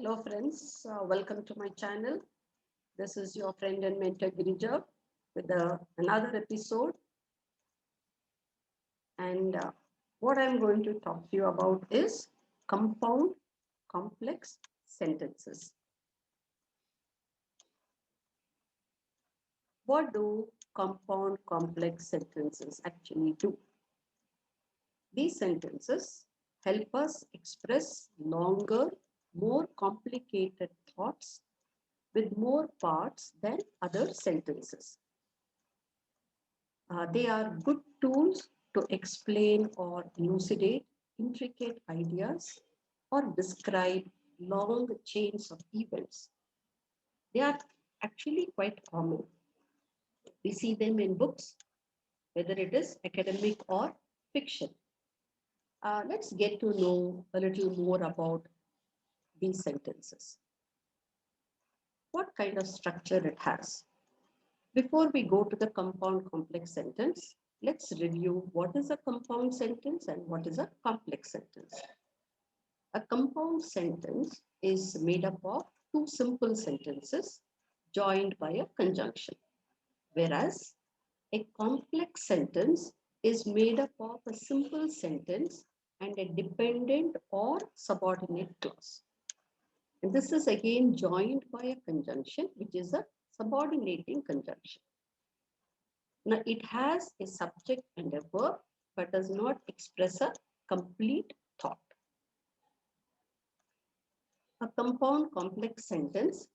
Hello friends, welcome to my channel. This is your friend and mentor Girija with another episode. And what I'm going to talk to you about is compound complex sentences. What do compound complex sentences actually do? These sentences help us express longer, more complicated thoughts with more parts than other sentences. They are good tools to explain or elucidate intricate ideas or describe long chains of events. They are actually quite common. We see them in books, whether it is academic or fiction. Let's get to know a little more about these sentences. What kind of structure it has? Before we go to the compound complex sentence, let's review what is a compound sentence and what is a complex sentence. A compound sentence is made up of two simple sentences joined by a conjunction, whereas a complex sentence is made up of a simple sentence and a dependent or subordinate clause. And this is again joined by a conjunction, which is a subordinating conjunction. Now, it has a subject and a verb, but does not express a complete thought. A compound complex sentence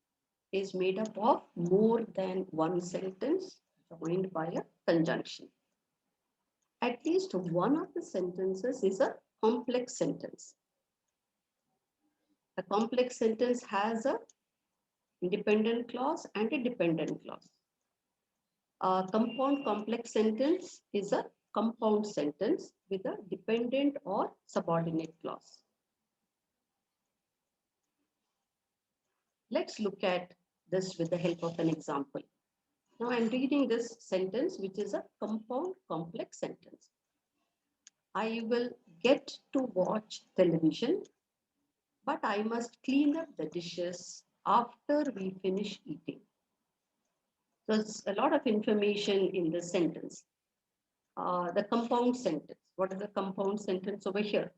is made up of more than one sentence joined by a conjunction. At least one of the sentences is a complex sentence. A complex sentence has a independent clause and a dependent clause. A compound complex sentence is a compound sentence with a dependent or subordinate clause. Let's look at this with the help of an example. Now I'm reading this sentence, which is a compound complex sentence. I will get to watch television, but I must clean up the dishes after we finish eating. So there's a lot of information in this sentence. The compound sentence. What is the compound sentence over here?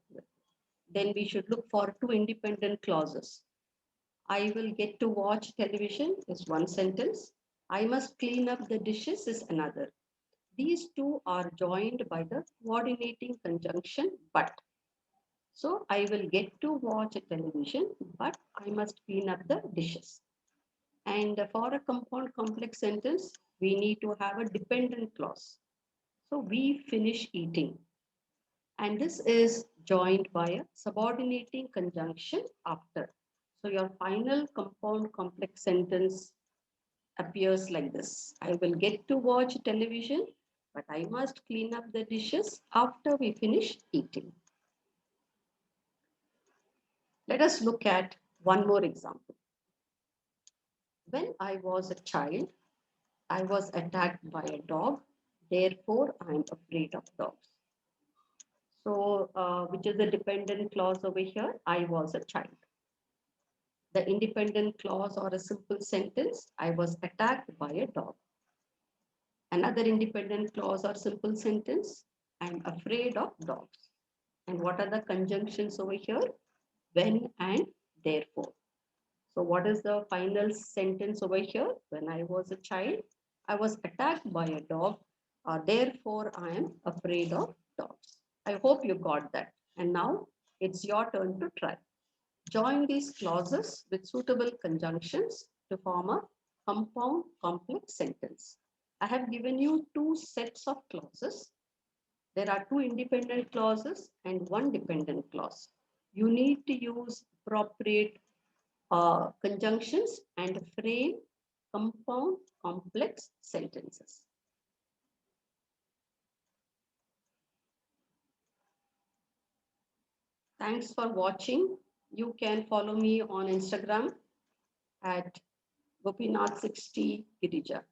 Then we should look for two independent clauses. I will get to watch television is one sentence. I must clean up the dishes is another. These two are joined by the coordinating conjunction but. So I will get to watch a television, but I must clean up the dishes. And for a compound complex sentence, we need to have a dependent clause. So we finish eating. And this is joined by a subordinating conjunction after. So your final compound complex sentence appears like this. I will get to watch television, but I must clean up the dishes after we finish eating. Let us look at one more example. When I was a child, I was attacked by a dog. Therefore, I am afraid of dogs. So, which is the dependent clause over here? I was a child. The independent clause or a simple sentence, I was attacked by a dog. Another independent clause or simple sentence, I am afraid of dogs. And what are the conjunctions over here? When and therefore. So what is the final sentence over here? When I was a child, I was attacked by a dog. Therefore, I am afraid of dogs. I hope you got that. And now it's your turn to try. Join these clauses with suitable conjunctions to form a compound complex sentence. I have given you two sets of clauses. There are two independent clauses and one dependent clause. You need to use appropriate conjunctions and frame compound complex sentences. Thanks for watching. You can follow me on Instagram at Gopinath60 Girija.